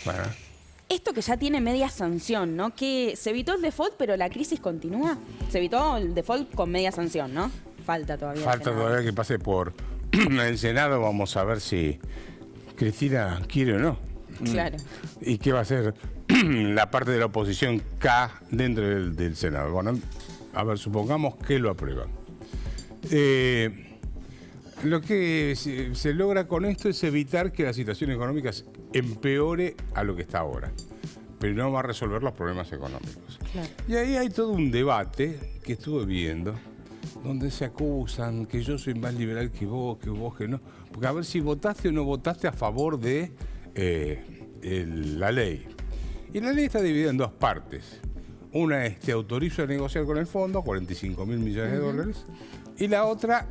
Bueno. Esto que ya tiene media sanción, ¿no? Que se evitó el default, pero la crisis continúa. Se evitó el default con media sanción, ¿no? Falta todavía. Falta todavía que pase por el Senado. Vamos a ver si Cristina quiere o no. Claro. ¿Y qué va a hacer la parte de la oposición K dentro del Senado? Bueno, a ver, supongamos que lo aprueban. Lo que se logra con esto es evitar que la situación económica empeore a lo que está ahora, pero no va a resolver los problemas económicos. Claro. Y ahí hay todo un debate que estuve viendo, donde se acusan que yo soy más liberal que vos que no. Porque a ver si votaste o no votaste a favor de la ley. Y la ley está dividida en dos partes. Una es te autorizo a negociar con el fondo, 45.000 millones de dólares, y la otra...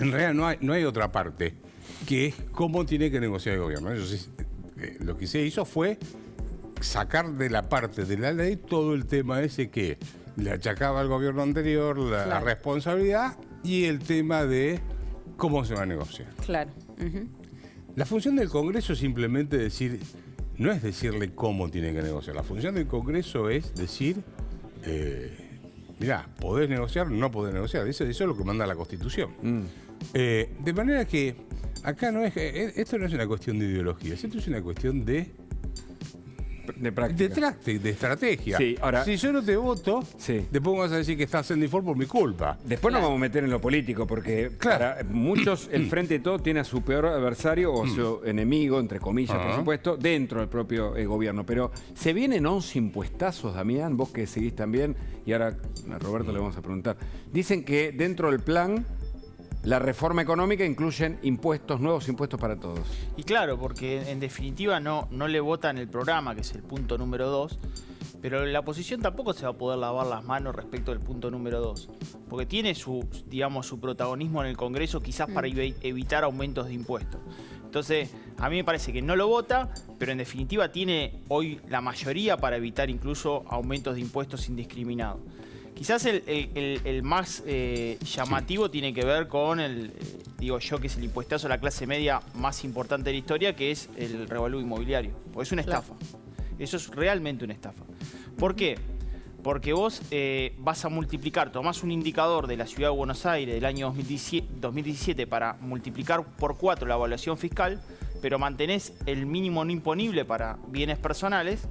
En realidad no hay otra parte, que es cómo tiene que negociar el gobierno. Entonces, lo que se hizo fue sacar de la parte de la ley todo el tema ese que le achacaba al gobierno anterior, la responsabilidad y el tema de cómo se va a negociar. Claro. La función del Congreso es simplemente decir, no es decirle cómo tiene que negociar. La función del Congreso es decir... mirá, podés negociar, no podés negociar. Eso es lo que manda la Constitución. De manera que acá no es... esto no es una cuestión de ideología, esto es una cuestión de práctica. De estrategia. Sí, ahora, si yo no te voto, después vas a decir que estás en default por mi culpa. Después nos vamos a meter en lo político, porque para muchos el Frente de Todos tiene a su peor adversario o a su enemigo, entre comillas, por supuesto, dentro del propio gobierno. Pero se vienen 11 impuestazos, Damián, vos que seguís también, y ahora a Roberto le vamos a preguntar. Dicen que dentro del plan... La reforma económica incluyen impuestos, nuevos impuestos para todos. Y claro, porque en definitiva no le votan el programa, que es el punto número 2, pero la oposición tampoco se va a poder lavar las manos respecto del punto número 2, porque tiene su protagonismo en el Congreso quizás para evitar aumentos de impuestos. Entonces, a mí me parece que no lo vota, pero en definitiva tiene hoy la mayoría para evitar incluso aumentos de impuestos indiscriminados. Quizás el más llamativo tiene que ver con digo yo, que es el impuestazo a la clase media más importante de la historia, que es el revalúo inmobiliario. Porque es una estafa. Eso es realmente una estafa. ¿Por qué? Porque vos vas a multiplicar, tomás un indicador de la Ciudad de Buenos Aires del año 2017 para multiplicar por 4 la evaluación fiscal, pero mantenés el mínimo no imponible para bienes personales,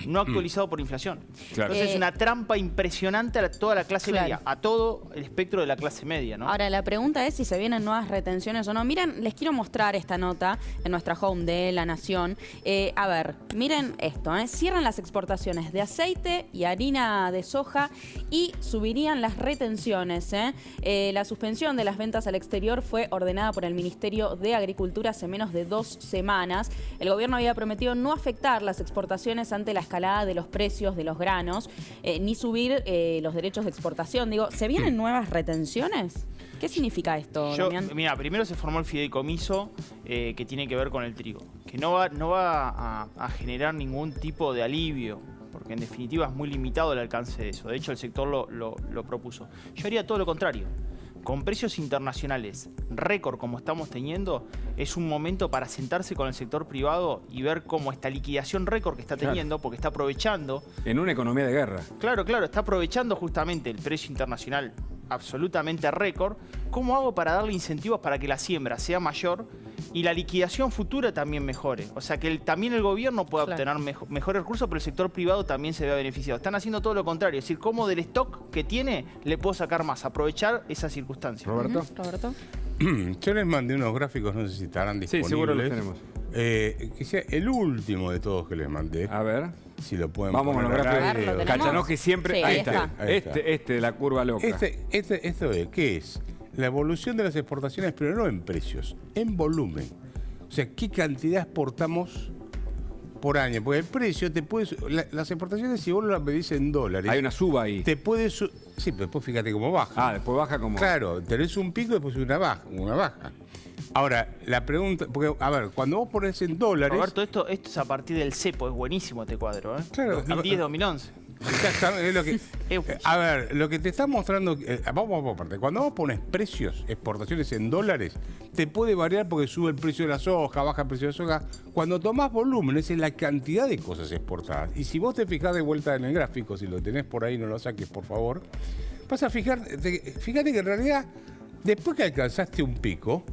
no actualizado por inflación. Claro. Entonces es una trampa impresionante a toda la clase media, a todo el espectro de la clase media, ¿no? Ahora, la pregunta es si se vienen nuevas retenciones o no. Miren, les quiero mostrar esta nota en nuestra home de La Nación. A ver, miren esto, cierran las exportaciones de aceite y harina de soja y subirían las retenciones. La suspensión de las ventas al exterior fue ordenada por el Ministerio de Agricultura hace menos de 2 semanas. El gobierno había prometido no afectar las exportaciones ante la escalada de los precios de los granos, ni subir los derechos de exportación. Digo, ¿se vienen nuevas retenciones? ¿Qué significa esto, Damián? Mira, primero se formó el fideicomiso que tiene que ver con el trigo, que no va a generar ningún tipo de alivio, porque en definitiva es muy limitado el alcance de eso. De hecho, el sector lo propuso. Yo haría todo lo contrario. Con precios internacionales récord como estamos teniendo, es un momento para sentarse con el sector privado y ver cómo esta liquidación récord que está teniendo, porque está aprovechando... En una economía de guerra. Claro, está aprovechando justamente el precio internacional absolutamente récord. ¿Cómo hago para darle incentivos para que la siembra sea mayor y la liquidación futura también mejore? O sea, que también el gobierno pueda obtener mejores recursos, pero el sector privado también se vea beneficiado. Están haciendo todo lo contrario, es decir, cómo del stock que tiene le puedo sacar más, aprovechar esa circunstancia. ¿Roberto? ¿Roberto? Yo les mandé unos gráficos, no sé si estarán disponibles. Sí, seguro los tenemos. Que sea el último de todos que les mandé. A ver. Si lo pueden Vamos con los gráficos. Kachanowski siempre... Sí, ahí está. Este de la curva loca. Esto es, ¿qué es? La evolución de las exportaciones, pero no en precios, en volumen. O sea, ¿qué cantidad exportamos por año? Porque el precio te puede... las exportaciones, si vos las medís en dólares... Hay una suba ahí. Te puede... sí, pero después fíjate cómo baja. Ah, después baja como... Claro, tenés un pico y después una baja. Ahora, la pregunta... Porque, a ver, cuando vos ponés en dólares... Roberto, esto es a partir del cepo, es buenísimo este cuadro, ¿eh? Claro, 2010-2011. Exactamente, es lo que, a ver, lo que te está mostrando, vamos por parte. Cuando vos pones precios, exportaciones en dólares, te puede variar porque sube el precio de la soja, baja el precio de la soja. Cuando tomás volúmenes es la cantidad de cosas exportadas. Y si vos te fijás de vuelta en el gráfico, si lo tenés por ahí, no lo saques, por favor, vas a fíjate que en realidad, después que alcanzaste un pico,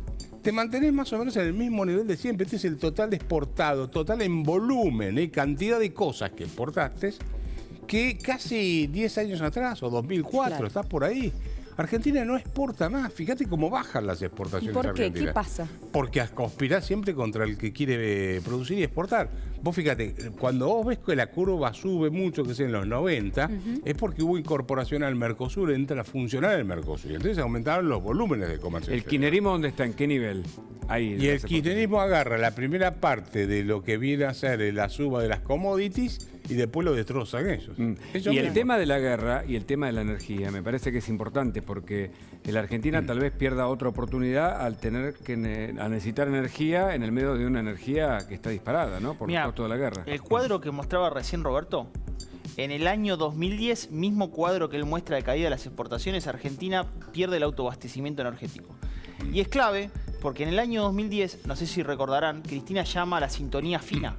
te mantenés más o menos en el mismo nivel de siempre. Este es el total de exportado, total en volumen, cantidad de cosas que exportaste, que casi 10 años atrás, o 2004, claro, estás por ahí. Argentina no exporta más. Fíjate cómo bajan las exportaciones ¿Por qué? argentinas. ¿Qué pasa? Porque conspirás siempre contra el que quiere producir y exportar. Vos fíjate, cuando vos ves que la curva sube mucho, que es en los 90, es porque hubo incorporación al Mercosur, entra a funcionar el Mercosur. Y entonces aumentaron los volúmenes de comercio. ¿El kirchnerismo dónde está? ¿En qué nivel? Ahí y el kirchnerismo agarra la primera parte de lo que viene a ser la suba de las commodities y después lo destrozan ellos. Y el tema de la guerra y el tema de la energía me parece que es importante porque la Argentina tal vez pierda otra oportunidad al tener que necesitar energía en el medio de una energía que está disparada, ¿no? Por el costo de la guerra. El cuadro que mostraba recién Roberto, en el año 2010, mismo cuadro que él muestra de caída de las exportaciones, Argentina pierde el autoabastecimiento energético. Y es clave porque en el año 2010, no sé si recordarán, Cristina llama a la sintonía fina,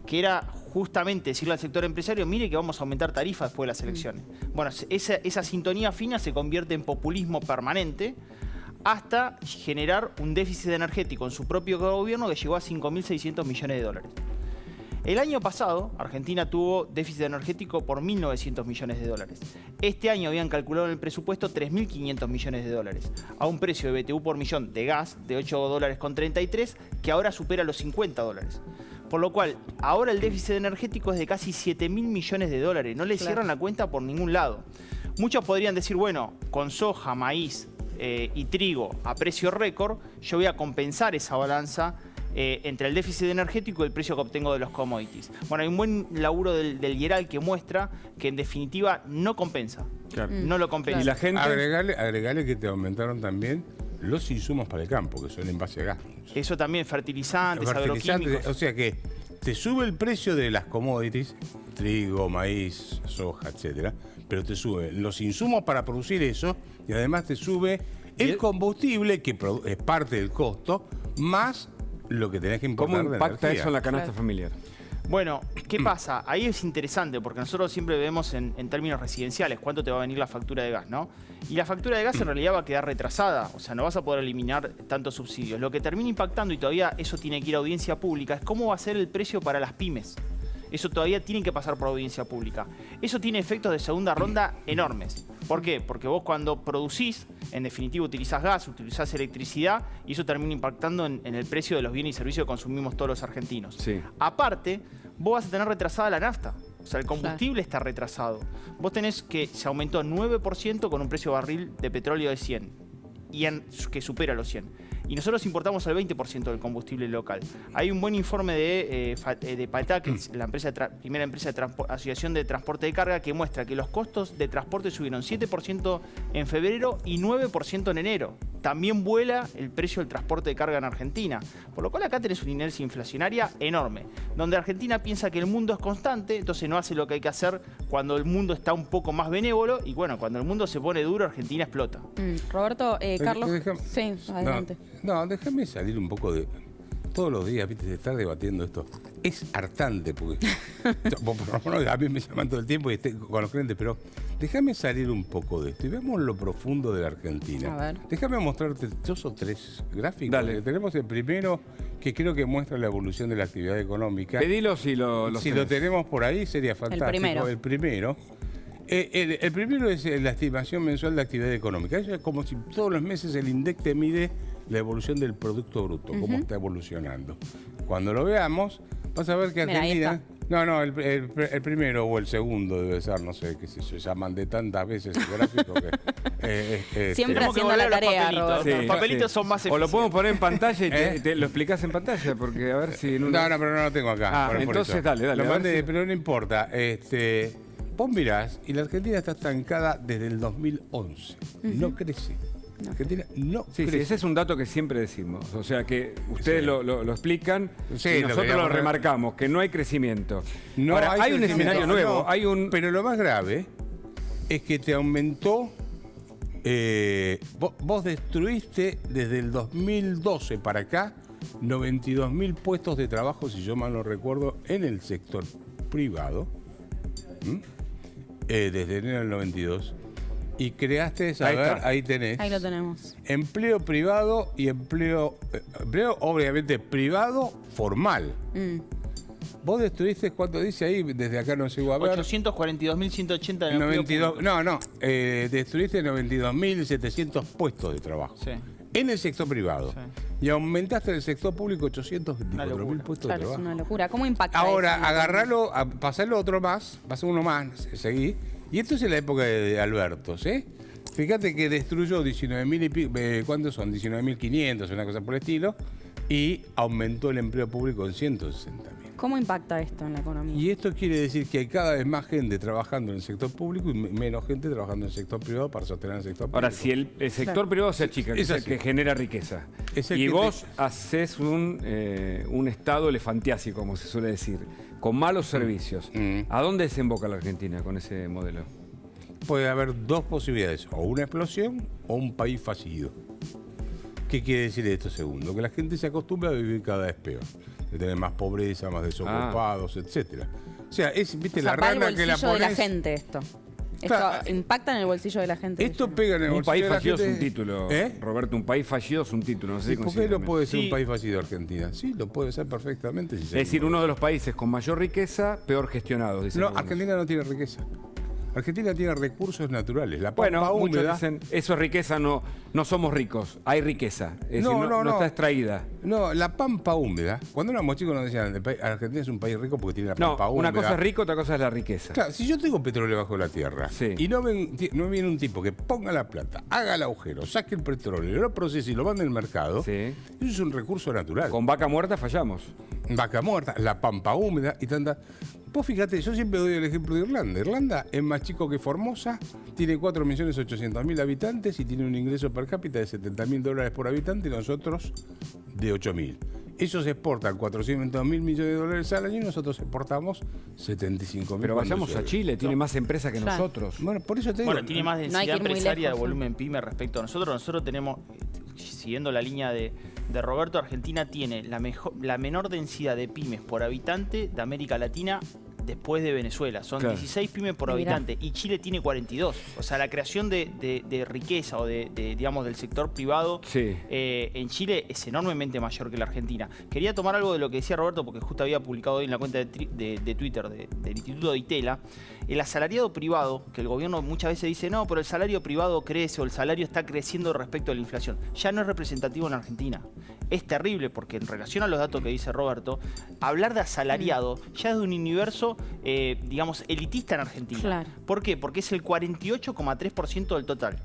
que era justamente decirle al sector empresario, mire que vamos a aumentar tarifas después de las elecciones. Bueno, esa sintonía fina se convierte en populismo permanente hasta generar un déficit energético en su propio gobierno que llegó a 5.600 millones de dólares. El año pasado, Argentina tuvo déficit energético por 1.900 millones de dólares. Este año habían calculado en el presupuesto 3.500 millones de dólares, a un precio de BTU por millón de gas de 8 dólares con 33, que ahora supera los 50 dólares. Por lo cual, ahora el déficit energético es de casi 7.000 millones de dólares. No le cierran la cuenta por ningún lado. Muchos podrían decir, bueno, con soja, maíz y trigo a precio récord, yo voy a compensar esa balanza entre el déficit energético y el precio que obtengo de los commodities. Bueno, hay un buen laburo del IERAL que muestra que en definitiva no compensa. Claro. No lo compensa. Y la gente... Agregale que te aumentaron también los insumos para el campo, que son en base a gas. Eso también, fertilizantes, agroquímicos. O sea que te sube el precio de las commodities, trigo, maíz, soja, etcétera, pero te suben los insumos para producir eso y además te sube el combustible, que es parte del costo, más lo que tenés que importar. ¿Cómo impacta eso en la canasta familiar? Bueno, ¿qué pasa? Ahí es interesante porque nosotros siempre vemos en términos residenciales cuánto te va a venir la factura de gas, ¿no? Y la factura de gas en realidad va a quedar retrasada, o sea, no vas a poder eliminar tantos subsidios. Lo que termina impactando, y todavía eso tiene que ir a audiencia pública, es cómo va a ser el precio para las pymes. Eso todavía tiene que pasar por audiencia pública. Eso tiene efectos de segunda ronda enormes. ¿Por qué? Porque vos cuando producís, en definitiva utilizás gas, utilizás electricidad y eso termina impactando en el precio de los bienes y servicios que consumimos todos los argentinos. Sí. Aparte, vos vas a tener retrasada la nafta. O sea, el combustible está retrasado. Vos tenés que se aumentó 9% con un precio barril de petróleo de 100 y que supera los 100. Y nosotros importamos el 20% del combustible local. Hay un buen informe de PATA, que es la primera empresa de asociación de transporte de carga, que muestra que los costos de transporte subieron 7% en febrero y 9% en enero. También vuela el precio del transporte de carga en Argentina. Por lo cual acá tenés una inercia inflacionaria enorme, donde Argentina piensa que el mundo es constante, entonces no hace lo que hay que hacer cuando el mundo está un poco más benévolo, y bueno, cuando el mundo se pone duro, Argentina explota. Roberto, Carlos... Sí, adelante. No, déjame salir un poco de... Todos los días, viste, de estar debatiendo esto. Es hartante, porque... a mí me llaman todo el tiempo y estoy con los clientes, pero déjame salir un poco de esto y veamos lo profundo de la Argentina. A ver. Déjame mostrarte 2 o 3 gráficos. Dale. Tenemos el primero, que creo que muestra la evolución de la actividad económica. Pedilo si lo tenemos por ahí, sería fantástico. El primero. El primero es la estimación mensual de actividad económica. Eso es como si todos los meses el INDEC te mide la evolución del Producto Bruto, cómo está evolucionando. Cuando lo veamos, vas a ver que Argentina... el primero o el segundo debe ser, no sé, qué sé yo, llaman de tantas veces el gráfico que... Siempre haciendo la tarea, Roberto. Los papelitos son más eficientes. O lo podemos poner en pantalla y te lo explicás en pantalla, porque a ver si... No, pero no lo tengo acá. Entonces dale. Pero no importa. Vos mirás y la Argentina está estancada desde el 2011. No crece. Argentina no Sí, crece. ese es un dato que siempre decimos. O sea, que ustedes Sí. lo explican Sí, y lo nosotros queríamos lo remarcamos, que no hay crecimiento. No Ahora, hay un crecimiento, escenario nuevo, no, hay un... Pero lo más grave es que te aumentó. Vos destruiste desde el 2012 para acá 92.000 puestos de trabajo, si yo mal no recuerdo, en el sector privado. Desde enero del 92. Y creaste, a Ahí ver, está. ahí tenés. Ahí lo tenemos. Empleo privado y empleo obviamente privado formal. Vos destruiste, ¿cuánto dice ahí? Desde acá no llego a ver. 842.180 en 92, no, destruiste 92.700 puestos de trabajo. Sí. En el sector privado. Sí. Y aumentaste en el sector público Una 824.000 locura. puestos Claro, de es trabajo. una locura. ¿Cómo impacta Ahora, eso? agarrarlo, pasarlo otro más, pasa uno más, seguí. Y esto es en la época de Alberto, ¿sí? Fíjate que destruyó 19.000 y pico, ¿cuántos son? 19.500, una cosa por el estilo, y aumentó el empleo público en 160.000. ¿Cómo impacta esto en la economía? Y esto quiere decir que hay cada vez más gente trabajando en el sector público y menos gente trabajando en el sector privado para sostener el sector público. Ahora, si el sector Claro. privado se achica, que Es es el así. que genera riqueza, Es el y que vos haces un estado elefantiásico, como se suele decir, con malos servicios, ¿a dónde desemboca la Argentina con ese modelo? Puede haber dos posibilidades, o una explosión o un país fallido. ¿Qué quiere decir esto segundo? Que la gente se acostumbra a vivir cada vez peor, de tener más pobreza, más desocupados, etcétera. O sea, viste, O sea, la va al rana que la bolsillo de la pones... gente esto. Claro. Esto impacta en el bolsillo de la gente. Esto pega en el Un bolsillo país de la fallido es gente. un título, ¿Eh? Roberto, un país fallido es un título. No sé ¿Y si por qué coincide no puede ser Sí. un país fallido Argentina? Sí, lo puede ser perfectamente. Si Es decir, uno de los países con mayor riqueza, peor gestionado, dicen No, algunos. Argentina no tiene riqueza. Argentina tiene recursos naturales. La pampa Bueno, muchos húmeda... dicen, eso es riqueza, no somos ricos, hay riqueza. Es No, decir, no, no no. está extraída. No, la pampa húmeda. Cuando éramos chicos nos decían, Argentina es un país rico porque tiene la No, pampa húmeda. una cosa es rico, otra cosa es la riqueza. Claro, si yo tengo petróleo bajo la tierra Sí. y no viene un tipo que ponga la plata, haga el agujero, saque el petróleo, lo procese y lo mande al mercado, Sí. eso es un recurso natural. Con vaca muerta fallamos. Vaca muerta, la pampa húmeda y tanta... Vos fíjate, yo siempre doy el ejemplo de Irlanda. Irlanda es más chico que Formosa, tiene 4.800.000 habitantes y tiene un ingreso per cápita de $70.000 por habitante y nosotros de 8.000. Ellos exportan 400.000 millones de dólares al año y nosotros exportamos 75.000. Pero cuando vayamos a llueve. Chile, tiene más empresas que Claro. nosotros. Bueno, por eso te digo... Bueno, tiene más No hay densidad que ir muy empresaria lejos, de volumen pyme respecto a nosotros. Nosotros tenemos, siguiendo la línea de Roberto, Argentina tiene la menor densidad de pymes por habitante de América Latina después de Venezuela. Son Claro. 16 pymes por Mirá. habitante y Chile tiene 42. O sea, la creación de riqueza o digamos, del sector privado Sí. en Chile es enormemente mayor que la Argentina. Quería tomar algo de lo que decía Roberto porque justo había publicado hoy en la cuenta de Twitter del Instituto de Itela. El asalariado privado, que el gobierno muchas veces dice, no, pero el salario privado crece o el salario está creciendo respecto a la inflación. Ya no es representativo en Argentina. Es terrible porque en relación a los datos que dice Roberto, hablar de asalariado ya es de un universo, digamos, elitista en Argentina. Claro. ¿Por qué? Porque es el 48,3% del total.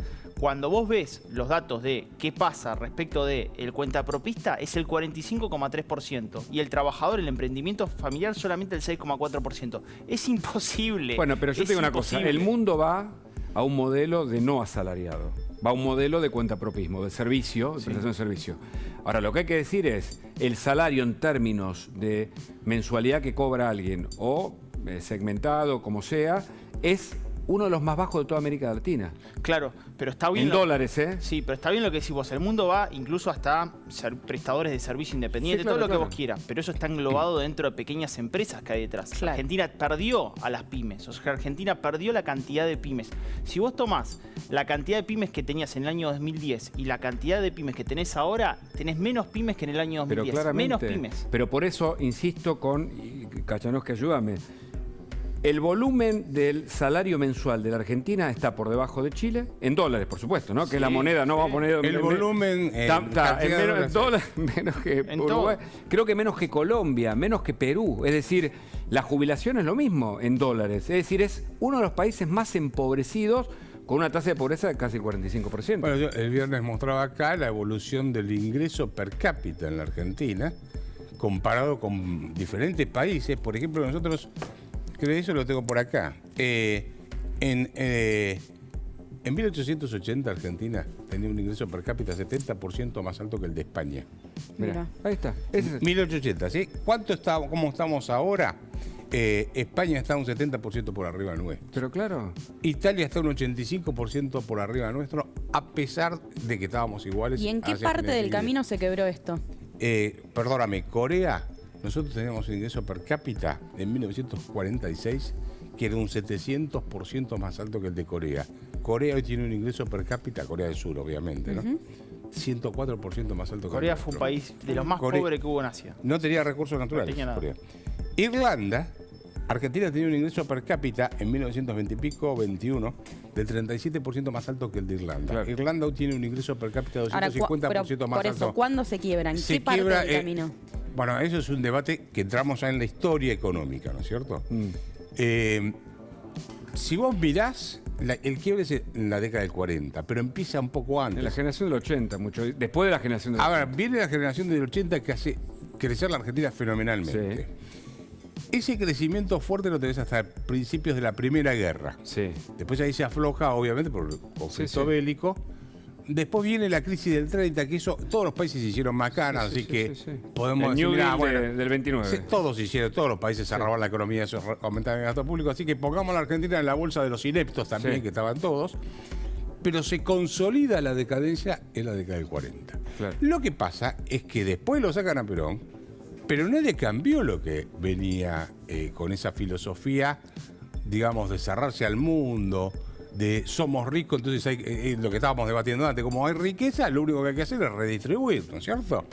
Cuando vos ves los datos de qué pasa respecto de el cuentapropista, es el 45,3%. Y el trabajador, el emprendimiento familiar, solamente el 6,4%. Es imposible. Bueno, pero yo Es te digo una cosa, imposible. el mundo va a un modelo de no asalariado, va a un modelo de cuentapropismo, de servicio, de prestación de servicio. Ahora, lo que hay que decir es, el salario en términos de mensualidad que cobra alguien o segmentado, como sea, es uno de los más bajos de toda América Latina. Claro, pero está bien. En dólares, ¿eh? Sí, pero está bien lo que decís vos. El mundo va incluso hasta prestadores de servicio independiente, Sí, claro, todo lo que claro. vos quieras. Pero eso está englobado dentro de pequeñas empresas que hay detrás. Claro. Argentina perdió a las pymes. O sea, Argentina perdió la cantidad de pymes. Si vos tomás la cantidad de pymes que tenías en el año 2010 y la cantidad de pymes que tenés ahora, tenés menos pymes que en el año 2010. Pero claramente. Menos pymes. Pero por eso insisto y Kachanovsky, ayúdame. El volumen del salario mensual de la Argentina está por debajo de Chile, en dólares, por supuesto, ¿no? Que es la moneda, no vamos a poner... El volumen... Está en cantidad de menos, dólares. menos que En Uruguay. todo. Creo que menos que Colombia, menos que Perú. Es decir, la jubilación es lo mismo en dólares. Es decir, es uno de los países más empobrecidos con una tasa de pobreza de casi 45%. Bueno, yo el viernes mostraba acá la evolución del ingreso per cápita en la Argentina comparado con diferentes países. Por ejemplo, nosotros, creo que eso lo tengo por acá. En 1880 Argentina tenía un ingreso per cápita 70% más alto que el de España. Mira, ahí está. Ese es 1880, ¿sí? ¿Cómo estamos ahora? España está un 70% por arriba nuestro. Pero claro. Italia está un 85% por arriba nuestro, a pesar de que estábamos iguales. ¿Y en qué hacia parte finales del del camino se quebró esto? Perdóname, Corea, nosotros teníamos un ingreso per cápita en 1946 que era un 700% más alto que el de Corea. Corea hoy tiene un ingreso per cápita, Corea del Sur obviamente, ¿no? 104% más alto que Corea el fue un nuestro. país de los más pobres que hubo en Asia. No tenía recursos naturales. No tenía nada. Corea. Irlanda, Argentina tenía un ingreso per cápita en 1920 y pico, 21, del 37% más alto que el de Irlanda. Claro. Irlanda hoy tiene un ingreso per cápita de Ahora, 250% más por alto. eso, ¿cuándo se quiebra? ¿En Se qué parte quiebra, del camino? Bueno, eso es un debate que entramos ya en la historia económica, ¿no es cierto? Si vos mirás, el quiebre es en la década del 40, pero empieza un poco antes. en la generación del 80, mucho después de la generación del 80. Ahora, viene la generación del 80 que hace crecer la Argentina fenomenalmente. Ese crecimiento fuerte lo tenés hasta principios de la Primera Guerra. Sí. Después ahí se afloja, obviamente, por el conflicto sí. bélico. Después viene la crisis del 30, que eso todos los países se hicieron macanas, así que podemos el decir, New mirá, Deal bueno, del 29. sí, todos hicieron, todos los países se robaron la economía, eso aumentaban el gasto público, así que pongamos a la Argentina en la bolsa de los ineptos también, que estaban todos, pero se consolida la decadencia en la década del 40. Claro. Lo que pasa es que después lo sacan a Perón, pero nadie cambió lo que venía con esa filosofía, digamos, de cerrarse al mundo, de somos ricos, entonces hay lo que estábamos debatiendo antes, como hay riqueza, lo único que hay que hacer es redistribuir, ¿no es cierto?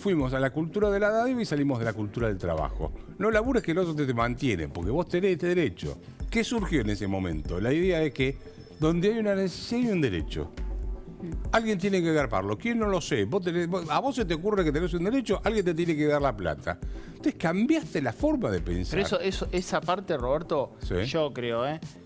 Fuimos a la cultura de la dádiva y salimos de la cultura del trabajo. No labures que el otro te mantiene, porque vos tenés este derecho. ¿Qué surgió en ese momento? La idea es que donde hay una necesidad hay un derecho. Alguien tiene que garparlo. ¿Quién? No lo sé. A vos se te ocurre que tenés un derecho, alguien te tiene que dar la plata. Entonces cambiaste la forma de pensar. Pero esa parte, Roberto, Sí. yo creo,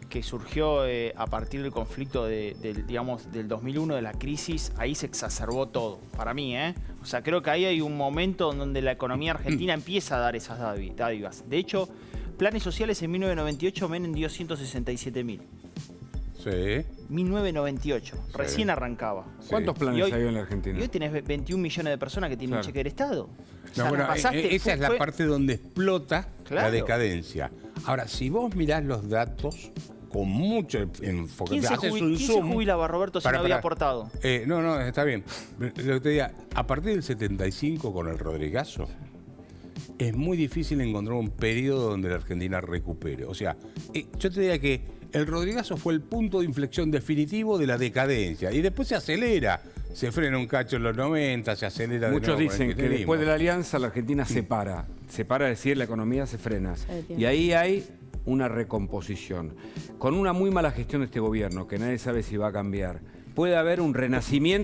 que surgió a partir del conflicto del 2001, de la crisis, ahí se exacerbó todo, para mí, O sea, creo que ahí hay un momento en donde la economía argentina empieza a dar esas dádivas. De hecho, planes sociales en 1998, Menem dio 167.000. Sí. 1998, recién arrancaba. ¿Cuántos planes Y hoy- hay en la Argentina? Y hoy tenés 21 millones de personas que tienen un cheque del Estado. O sea, No, bueno, nos pasaste- esa es la fue- parte donde explota la Claro. decadencia. Ahora, si vos mirás los datos con mucho enfoque, ¿Quién se jubilaba, Roberto, si no había aportado? No, está bien. Lo que te diga, a partir del 75 con el Rodrigazo, es muy difícil encontrar un periodo donde la Argentina recupere. O sea, yo te diría que el Rodrigazo fue el punto de inflexión definitivo de la decadencia. Y después se acelera. Se frena un cacho en los 90, se acelera de Muchos nuevo con el dicen que kirchnerismo. después de la alianza la Argentina se para. Se para, es decir, la economía se frena. detiene. Y ahí hay una recomposición. Con una muy mala gestión de este gobierno, que nadie sabe si va a cambiar, puede haber un renacimiento